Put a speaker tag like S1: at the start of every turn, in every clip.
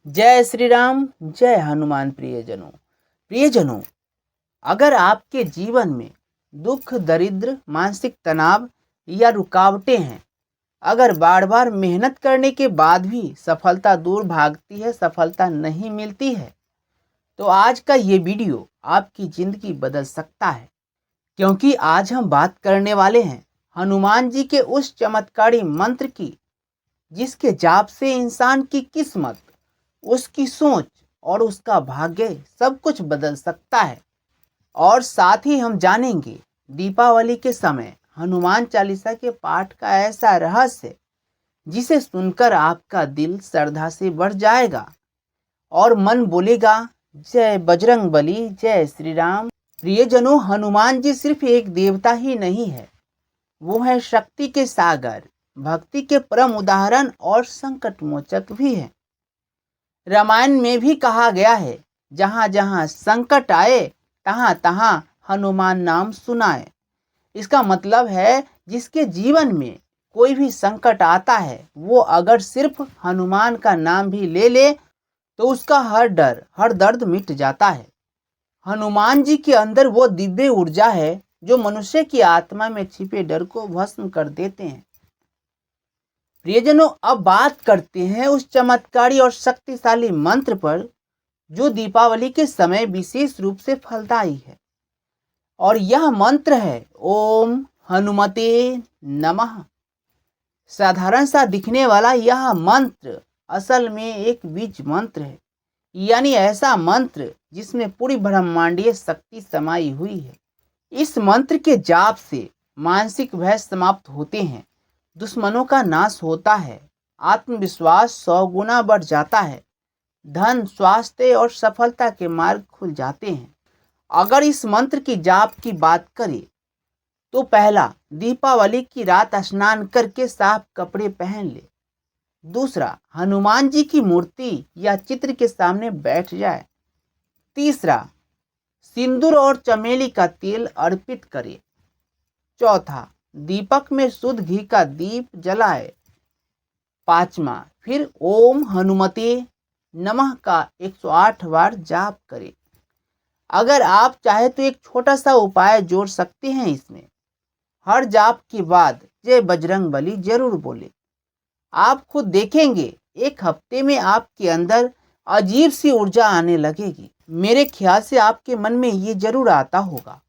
S1: जय श्री राम, जय हनुमान। प्रियजनों, अगर आपके जीवन में दुख, दरिद्र, मानसिक तनाव या रुकावटें हैं, अगर बार बार मेहनत करने के बाद भी सफलता दूर भागती है, सफलता नहीं मिलती है, तो आज का ये वीडियो आपकी ज़िंदगी बदल सकता है। क्योंकि आज हम बात करने वाले हैं हनुमान जी के उस चमत्कारी मंत्र की, जिसके जाप से इंसान की किस्मत, उसकी सोच और उसका भाग्य सब कुछ बदल सकता है। और साथ ही हम जानेंगे दीपावली के समय हनुमान चालीसा के पाठ का ऐसा रहस्य, जिसे सुनकर आपका दिल श्रद्धा से भर जाएगा और मन बोलेगा, जय बजरंग बली, जय श्री राम। प्रियजनों, हनुमान जी सिर्फ एक देवता ही नहीं है, वो है शक्ति के सागर, भक्ति के परम उदाहरण और संकट मोचक भी है। रामायण में भी कहा गया है, जहाँ जहाँ संकट आए तहाँ तहाँ हनुमान नाम सुनाए। इसका मतलब है, जिसके जीवन में कोई भी संकट आता है, वो अगर सिर्फ हनुमान का नाम भी ले ले तो उसका हर डर, हर दर्द मिट जाता है। हनुमान जी के अंदर वो दिव्य ऊर्जा है जो मनुष्य की आत्मा में छिपे डर को भस्म कर देते हैं। प्रियजनों, अब बात करते हैं उस चमत्कारी और शक्तिशाली मंत्र पर, जो दीपावली के समय विशेष रूप से फलदायी है। और यह मंत्र है ओम हनुमते नमः। साधारण सा दिखने वाला यह मंत्र असल में एक बीज मंत्र है, यानी ऐसा मंत्र जिसमें पूरी ब्रह्मांडीय शक्ति समाई हुई है। इस मंत्र के जाप से मानसिक भय समाप्त होते हैं, दुश्मनों का नाश होता है, आत्मविश्वास 100 गुना बढ़ जाता है, धन, स्वास्थ्य और सफलता के मार्ग खुल जाते हैं। अगर इस मंत्र की जाप की बात करें तो पहला, दीपावली की रात स्नान करके साफ कपड़े पहन ले। दूसरा, हनुमान जी की मूर्ति या चित्र के सामने बैठ जाए। तीसरा, सिंदूर और चमेली का तेल अर्पित करे। चौथा, दीपक में शुद्ध घी का दीप जलाए। पांचवा, फिर ओम हनुमते नमः का 108 बार जाप करे। अगर आप चाहे तो एक छोटा सा उपाय जोड़ सकते हैं इसमें। हर जाप के बाद जय बजरंग बली जरूर बोले। आप खुद देखेंगे, एक हफ्ते में आपके अंदर अजीब सी ऊर्जा आने लगेगी। मेरे ख्याल से आपके मन में ये जरूर आता होगा,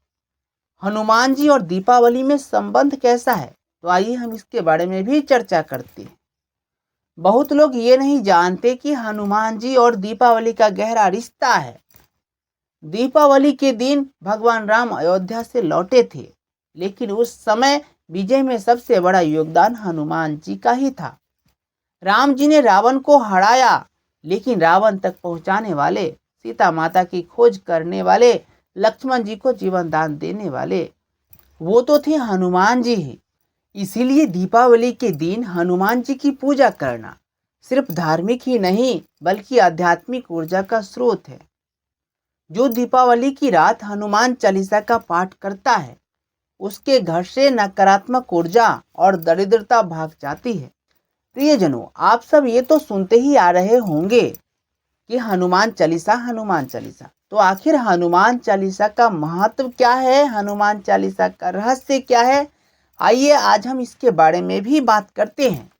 S1: हनुमान जी और दीपावली में संबंध कैसा है? तो आइए हम इसके बारे में भी चर्चा करते हैं। बहुत लोग ये नहीं जानते कि हनुमान जी और दीपावली का गहरा रिश्ता है। दीपावली के दिन भगवान राम अयोध्या से लौटे थे, लेकिन उस समय विजय में सबसे बड़ा योगदान हनुमान जी का ही था। राम जी ने रावण को हराया, लेकिन रावण तक पहुंचाने वाले, सीता माता की खोज करने वाले, लक्ष्मण जी को जीवन दान देने वाले, वो तो थे हनुमान जी ही। इसीलिए दीपावली के दिन हनुमान जी की पूजा करना सिर्फ धार्मिक ही नहीं, बल्कि आध्यात्मिक ऊर्जा का स्रोत है। जो दीपावली की रात हनुमान चालीसा का पाठ करता है, उसके घर से नकारात्मक ऊर्जा और दरिद्रता भाग जाती है। प्रियजनों, आप सब ये तो सुनते ही आ रहे होंगे कि हनुमान चालीसा। तो आखिर हनुमान चालीसा का महत्व क्या है, हनुमान चालीसा का रहस्य क्या है? आइए आज हम इसके बारे में भी बात करते हैं।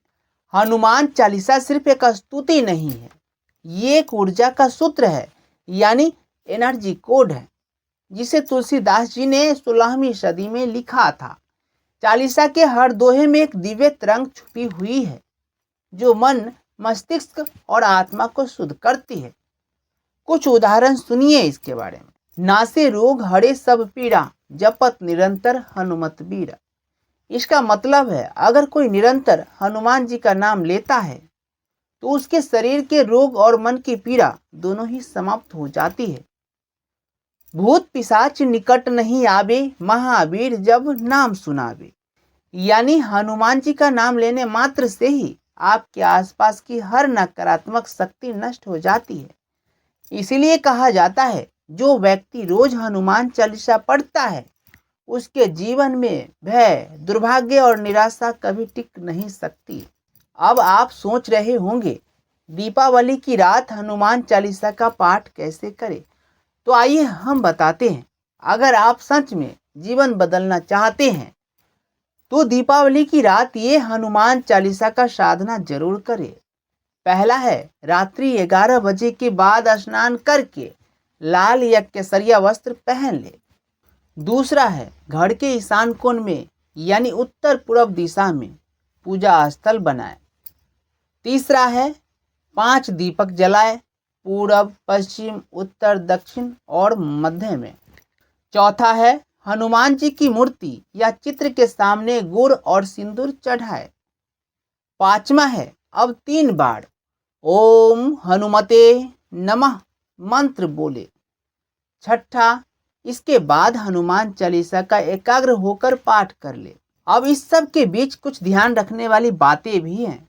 S1: हनुमान चालीसा सिर्फ एक स्तुति नहीं है, ये एक ऊर्जा का सूत्र है, यानी एनर्जी कोड है, जिसे तुलसीदास जी ने 16वीं सदी में लिखा था। चालीसा के हर दोहे में एक दिव्य तरंग छुपी हुई है, जो मन, मस्तिष्क और आत्मा को शुद्ध करती है। कुछ उदाहरण सुनिए इसके बारे में। नासे रोग हरे सब पीड़ा, जपत निरंतर हनुमत बीरा। इसका मतलब है, अगर कोई निरंतर हनुमान जी का नाम लेता है तो उसके शरीर के रोग और मन की पीड़ा दोनों ही समाप्त हो जाती है। भूत पिशाच निकट नहीं आवे, महावीर जब नाम सुनावे। यानी हनुमान जी का नाम लेने मात्र से ही आपके आसपास की हर नकारात्मक शक्ति नष्ट हो जाती है। इसीलिए कहा जाता है, जो व्यक्ति रोज हनुमान चालीसा पढ़ता है, उसके जीवन में भय, दुर्भाग्य और निराशा कभी टिक नहीं सकती। अब आप सोच रहे होंगे दीपावली की रात हनुमान चालीसा का पाठ कैसे करें? तो आइए हम बताते हैं। अगर आप सच में जीवन बदलना चाहते हैं तो दीपावली की रात ये हनुमान चालीसा का साधना जरूर करें। पहला है, रात्रि 11 बजे के बाद स्नान करके लाल या केसरिया वस्त्र पहन ले। दूसरा है, घर के ईशान कोण में यानी उत्तर पूर्व दिशा में पूजा स्थल बनाए। तीसरा है, 5 दीपक जलाए, पूरब, पश्चिम, उत्तर, दक्षिण और मध्य में। चौथा है, हनुमान जी की मूर्ति या चित्र के सामने गुड़ और सिंदूर चढ़ाए। पांचवा है, अब 3 बार ओम हनुमते नमः मंत्र बोले। छठा, इसके बाद हनुमान चालीसा का एकाग्र होकर पाठ कर ले। अब इस सब के बीच कुछ ध्यान रखने वाली बातें भी हैं।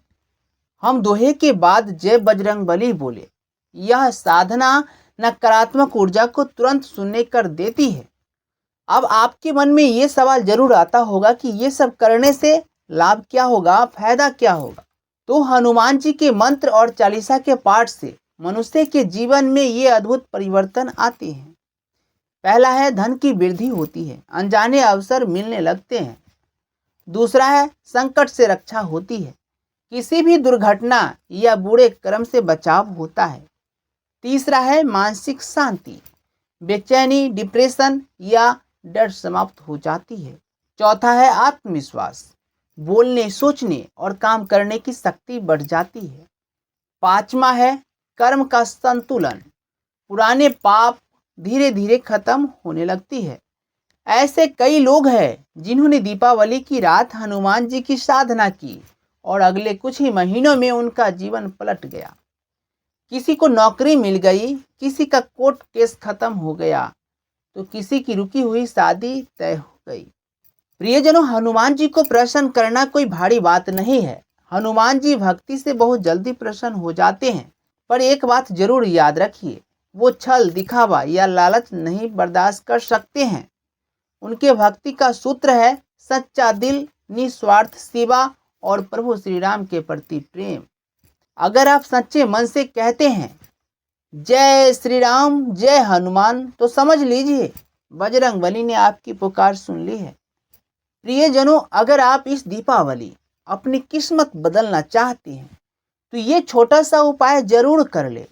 S1: हम दोहे के बाद जय बजरंगबली बोले। यह साधना नकारात्मक ऊर्जा को तुरंत शून्य कर देती है। अब आपके मन में ये सवाल जरूर आता होगा कि ये सब करने से लाभ क्या होगा, फायदा क्या होगा? तो हनुमान जी के मंत्र और चालीसा के पाठ से मनुष्य के जीवन में ये अद्भुत परिवर्तन आते हैं। पहला है, धन की वृद्धि होती है, अनजाने अवसर मिलने लगते हैं। दूसरा है, संकट से रक्षा होती है, किसी भी दुर्घटना या बुरे कर्म से बचाव होता है। तीसरा है, मानसिक शांति, बेचैनी, डिप्रेशन या डर समाप्त हो जाती है। चौथा है, आत्मविश्वास, बोलने, सोचने और काम करने की शक्ति बढ़ जाती है। पांचवा है, कर्म का संतुलन, पुराने पाप धीरे धीरे खत्म होने लगती है। ऐसे कई लोग हैं जिन्होंने दीपावली की रात हनुमान जी की साधना की और अगले कुछ ही महीनों में उनका जीवन पलट गया। किसी को नौकरी मिल गई, किसी का कोर्ट केस खत्म हो गया, तो किसी की रुकी हुई शादी तय हो गई। प्रियजनों, हनुमान जी को प्रसन्न करना कोई भारी बात नहीं है। हनुमान जी भक्ति से बहुत जल्दी प्रसन्न हो जाते हैं। पर एक बात जरूर याद रखिए, वो छल, दिखावा या लालच नहीं बर्दाश्त कर सकते हैं। उनके भक्ति का सूत्र है सच्चा दिल, निस्वार्थ सेवा और प्रभु श्री राम के प्रति प्रेम। अगर आप सच्चे मन से कहते हैं जय श्री राम, जय हनुमान, तो समझ लीजिए बजरंगबली ने आपकी पुकार सुन ली है। प्रियजनों, अगर आप इस दीपावली अपनी किस्मत बदलना चाहते हैं तो ये छोटा सा उपाय जरूर कर ले।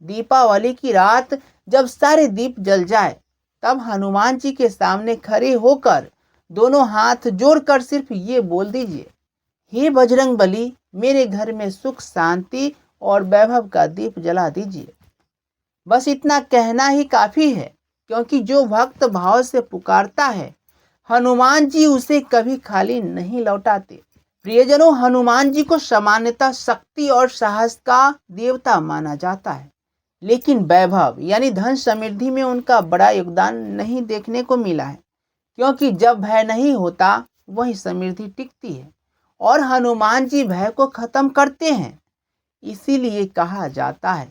S1: दीपावली की रात जब सारे दीप जल जाए तब हनुमान जी के सामने खड़े होकर दोनों हाथ जोड़कर सिर्फ ये बोल दीजिए, हे बजरंगबली, मेरे घर में सुख, शांति और वैभव का दीप जला दीजिए। बस इतना कहना ही काफी है, क्योंकि जो भक्त भाव से पुकारता है हनुमान जी उसे कभी खाली नहीं लौटाते। प्रियजनों, हनुमान जी को सामान्यतः शक्ति और साहस का देवता माना जाता है, लेकिन वैभव यानी धन समृद्धि में उनका बड़ा योगदान नहीं देखने को मिला है, क्योंकि जब भय नहीं होता वही समृद्धि टिकती है और हनुमान जी भय को खत्म करते हैं। इसीलिए कहा जाता है,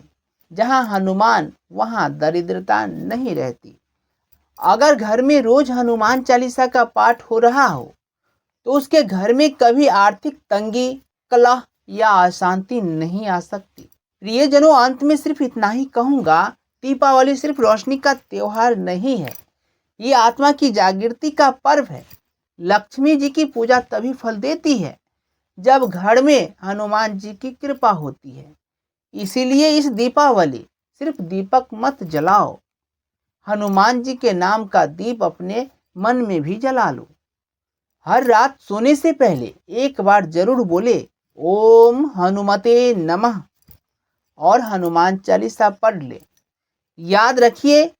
S1: जहां हनुमान वहां दरिद्रता नहीं रहती। अगर घर में रोज हनुमान चालीसा का पाठ हो रहा हो तो उसके घर में कभी आर्थिक तंगी, कलह या अशांति नहीं आ सकती। प्रियजनों, अंत में सिर्फ इतना ही कहूँगा, दीपावली सिर्फ रोशनी का त्योहार नहीं है, ये आत्मा की जागृति का पर्व है। लक्ष्मी जी की पूजा तभी फल देती है जब घर में हनुमान जी की कृपा होती है। इसीलिए इस दीपावली सिर्फ दीपक मत जलाओ, हनुमान जी के नाम का दीप अपने मन में भी जला लो। हर रात सोने से पहले एक बार जरूर बोले ओम हनुमते नमः और हनुमान चालीसा पढ़ ले। याद रखिए,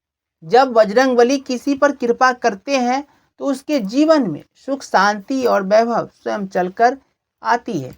S1: जब बजरंगबली किसी पर कृपा करते हैं तो उसके जीवन में सुख, शांति और वैभव स्वयं चलकर आती है।